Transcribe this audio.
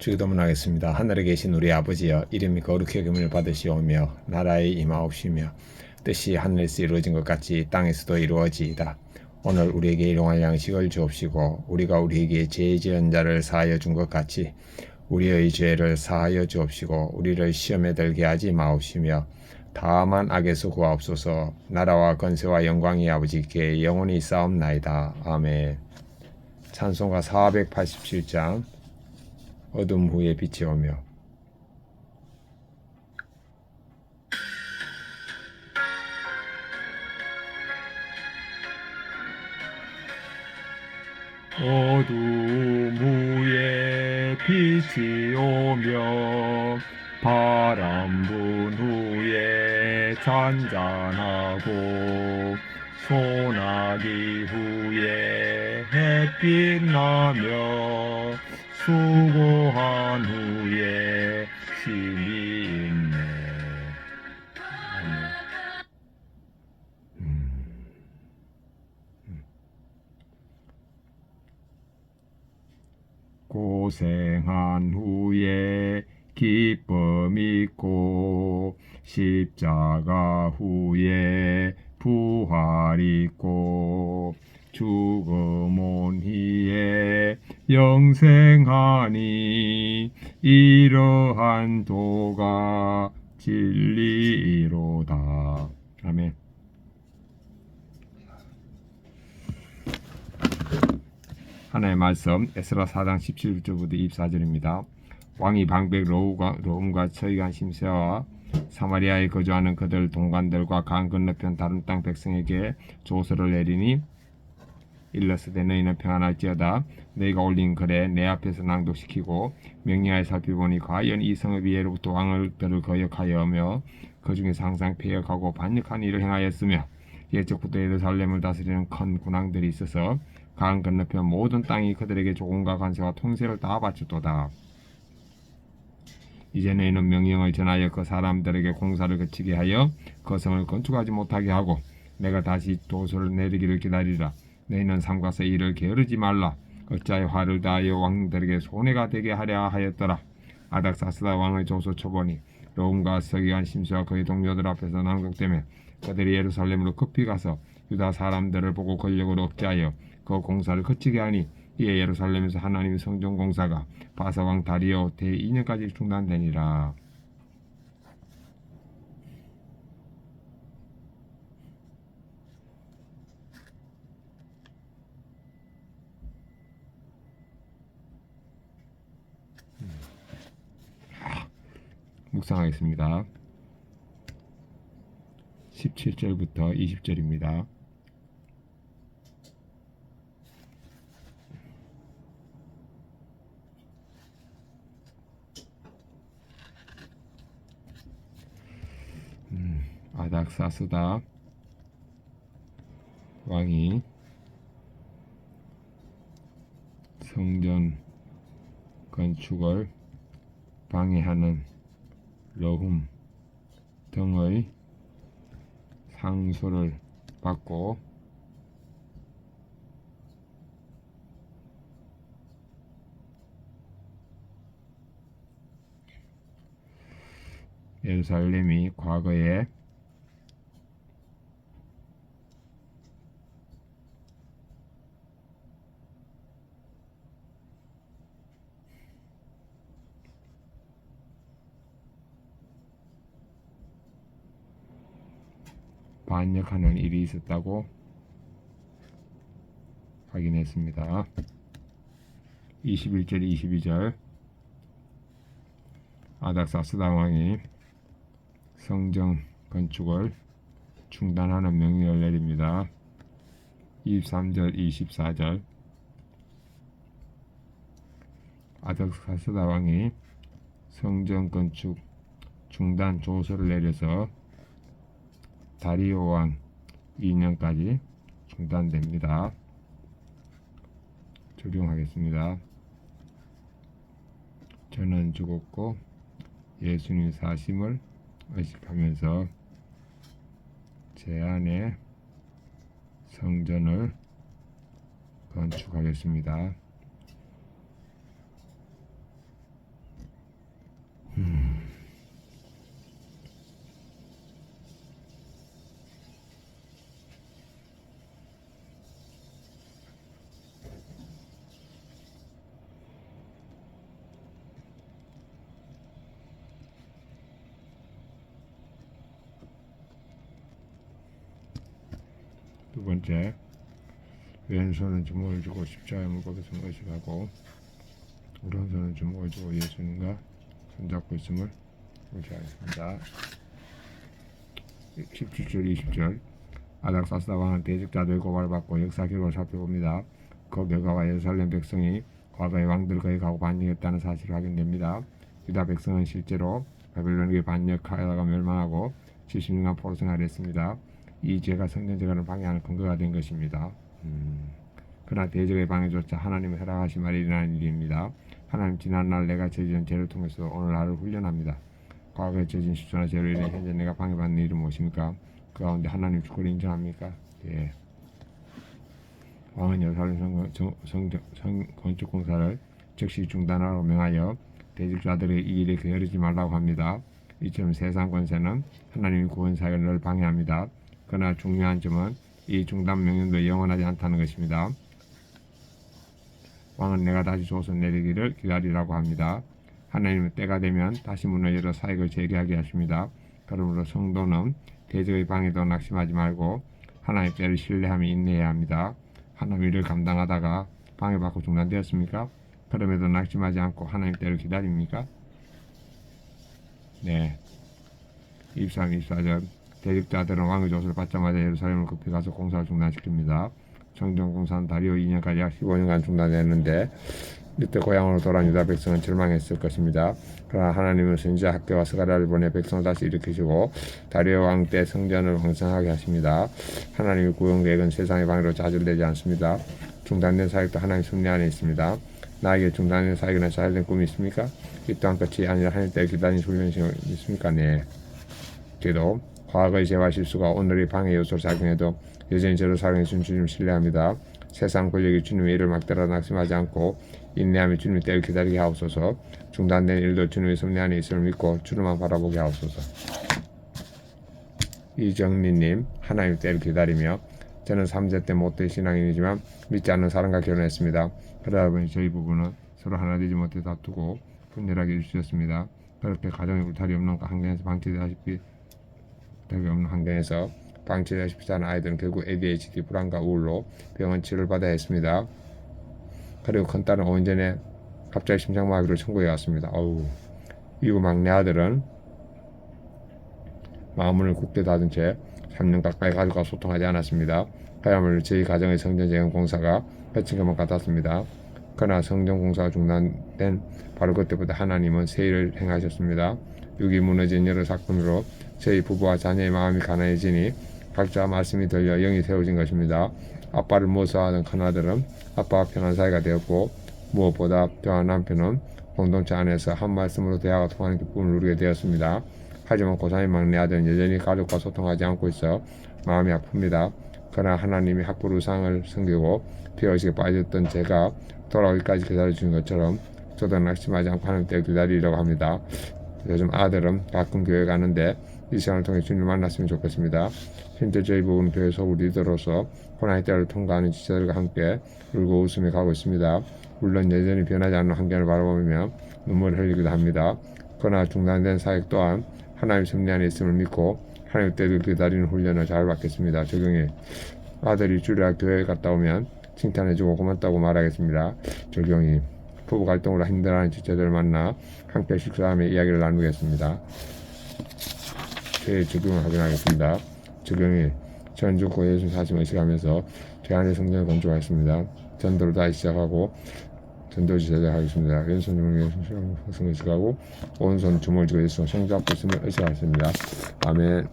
주기도문하겠습니다. 하늘에 계신 우리 아버지여, 이름이 거룩히 여김을 받으시오며 나라의 임하옵시며 뜻이 하늘에서 이루어진 것 같이 땅에서도 이루어지이다. 오늘 우리에게 일용할 양식을 주옵시고 우리가 우리에게 죄 지은 자를 사하여 준 것 같이 우리의 죄를 사하여 주옵시고 우리를 시험에 들게 하지 마옵시며 다만 악에서 구하옵소서. 나라와 권세와 영광이 아버지께 영원히 있사옵나이다. 아멘. 찬송가 487장 어둠 후에 빛이 오며. 어둠 후에 빛이 오며 바람 분 후에 잔잔하고 소나기 후에 햇빛 나며 수고한 후에 쉼이 있네. 고생한 후에 기쁨 있고 십자가 후에 부활 있고 죽음 온 희에 영생하니 이러한 도가 진리로다. 아멘. 하나의 말씀 에스라 4장 17절부터 24절입니다. 왕이 방백 로움과 처이간 심세와 사마리아에 거주하는 그들 동관들과 강 건너편 다른 땅 백성에게 조서를 내리니 일러스되 너희는 평안할지어다. 너희가 올린 글에 내 앞에서 낭독시키고 명령하여 살펴보니 과연 이 성읍이 예로부터 왕들을 거역하여며 그 중에서 항상 폐역하고 반역한 일을 행하였으며 옛적부터 예루살렘을 다스리는 큰 군왕들이 있어서 강 건너편 모든 땅이 그들에게 조공과 관세와 통세를 다 바쳤도다. 이제 너희는 명령을 전하여 그 사람들에게 공사를 그치게 하여 그 성을 건축하지 못하게 하고 내가 다시 도서를 내리기를 기다리라. 너희는 삼가서 이를 게으르지 말라. 어찌하여 화를 다하여 왕들에게 손해가 되게 하려 하였더라. 아닥사스다 왕의 조서 초본이 로움과 서기관 심수와 그의 동료들 앞에서 낭독되며 그들이 예루살렘으로 급히 가서 유다 사람들을 보고 권력으로 억제하여 그 공사를 그치게 하니 이에 예루살렘에서 하나님의 성전 공사가 바사왕 다리오 대2년까지 중단되니라. 묵상하겠습니다. 17절부터 20절입니다. 아닥사스다 왕이 성전 건축을 방해하는 러훔 등의 상소를 받고 예루살렘이 과거에 반역하는 일이 있었다고 확인했습니다. 21절 22절 아닥사스다 왕이 성전 건축을 중단하는 명령을 내립니다. 23절 24절 아닥사스다 왕이 성전 건축 중단 조서를 내려서 다리오 왕 2년까지 중단됩니다. 적용하겠습니다. 저는 죽었고 예수님 사심을 의식하면서 제 안에 성전을 건축하겠습니다. 두 번째, 왼손은 주먹을 쥐고 십자가에 물고 있음을 의식하고 오른손은 주먹을 쥐고 예수님과 손잡고 있음을 의식하겠습니다. 17절 20절 아닥사스다 왕은 대적자들의 고발을 받고 역사 기록을 살펴봅니다. 그 결과가 예루살렘 백성이 과거의 왕들과의 가고 반역했다는 사실이 확인됩니다. 유다 백성은 실제로 바벨론에게 반역하다가 멸망하고 70년간 포로 생활을 했습니다. 이 죄가 성전 재건을 방해하는 근거가 된 것입니다. 그러나 대적의 방해조차 하나님의 허락하신 말이 일어나는 일입니다. 하나님 지난날 내가 저지른 죄를 통해서 오늘 나를 훈련합니다. 과거에 저진 실수나 죄로 인해 현재 내가 방해받는 일은 무엇입니까? 그 가운데 하나님 주권을 인정합니까? 예. 왕은 예루살렘 성 건축 공사를 즉시 중단하라고 명하여 대적자들의 이 일에 게으르지 말라고 합니다. 이처럼 세상 권세는 하나님의 구원 사역을 늘 방해합니다. 그러나 중요한 점은 이 중단 명령도 영원하지 않다는 것입니다. 왕은 내가 다시 조선 내리기를 기다리라고 합니다. 하나님은 때가 되면 다시 문을 열어 사역을 재개하게 하십니다. 그러므로 성도는 대적의 방해도 낙심하지 말고 하나님의 때를 신뢰하며 인내해야 합니다. 하나님의 일을 감당하다가 방해받고 중단되었습니까? 그럼에도 낙심하지 않고 하나님의 때를 기다립니까? 네. 23, 24절 대적자들은 왕의 조서를 받자마자 예루살렘을 급히 가서 공사를 중단시킵니다. 성전 공사는 다리오 2년까지 약 15년간 중단됐는데 이때 고향으로 돌아온 유다 백성은 절망했을 것입니다. 그러나 하나님은 선지자 학개와 스가랴를 보내 백성을 다시 일으키시고 다리오 왕 때 성전을 왕성하게 하십니다. 하나님의 구원 계획은 세상의 방해로 좌절되지 않습니다. 중단된 사역도 하나님 섭리 안에 있습니다. 나에게 중단된 사역이나 잘된 꿈이 있습니까? 이 또한 끝이 아니라 하나님 때를 기다리는 훈련이 있습니까? 네. 그래도 과거의 죄와 실수가 오늘의 방해 요소를 작용해도 여전히 저를 사랑해 주신 주님을 신뢰합니다. 세상 권력이 주님의 일을 막더라 낙심하지 않고 인내하며 주님의 때를 기다리게 하옵소서. 중단된 일도 주님의 섭리 안에 있음을 믿고 주님만 바라보게 하옵소서. 이정민님, 하나님의 때를 기다리며 저는 3세 때 못된 신앙인이지만 믿지 않는 사람과 결혼했습니다. 그러다 보니 저희 부부는 서로 하나 되지 못해 다투고 분열하게 해주셨습니다. 그렇게 가정의 울타리 없는 환경에서 방치되다시피 하는 아이들은 결국 ADHD, 불안과 우울로 병원 치료를 받아야 했습니다. 그리고 큰딸은 5년 전에 갑자기 심장마비를 청구해 왔습니다. 이후 막내 아들은 마음을 굳게 닫은 채 3년 가까이 가족과 소통하지 않았습니다. 그야말로 저희 가정의 성전 재건 공사가 거친 것만 같았습니다. 그러나 성전 공사가 중단된 바로 그때부터 하나님은 새 일을 행하셨습니다. 육이 무너진 여러 사건으로 저희 부부와 자녀의 마음이 가난해지니 각자 말씀이 들려 영이 세워진 것입니다. 아빠를 모사하던 큰아들은 아빠와 편한 사이가 되었고 무엇보다 저와 남편은 공동체 안에서 한 말씀으로 대화가 통하는 기쁨을 누리게 되었습니다. 하지만 고3의 막내 아들은 여전히 가족과 소통하지 않고 있어 마음이 아픕니다. 그러나 하나님이 학부루상을 섬기고 피어의식에 빠졌던 제가 돌아오기까지 기다려주는 것처럼 저도 낙심하지 않고 하나님 때를 기다리려고 합니다. 요즘 아들은 가끔 교회 가는데 이 시간을 통해 주님을 만났으면 좋겠습니다. 현재 저희 부부는 교회 소속 리더로서 고난의 때를 통과하는 지체들과 함께 울고 웃으며 가고 있습니다. 물론 여전히 변하지 않는 환경을 바라보며 눈물을 흘리기도 합니다. 그러나 중단된 사역 또한 하나님 섭리 안에 있음을 믿고 하나님 때를 기다리는 훈련을 잘 받겠습니다. 적용해 아들이 주일날 교회에 갔다 오면 칭찬해주고 고맙다고 말하겠습니다. 적용이 부부 갈등으로 힘들어하는 지체들을 만나 함께 식사하며 이야기를 나누겠습니다. 제 적용을 확인하겠습니다. 적용이 전주고 예수 사심 의식하면서 제 안에 성전을 건축하겠습니다. 전도를 다시 시작하고 전도지 제작하겠습니다. 왼손 주먹 예수 의식하고 오른손 주먹을 쥐고 예수 손잡고 있음을 의식하겠습니다. 아멘.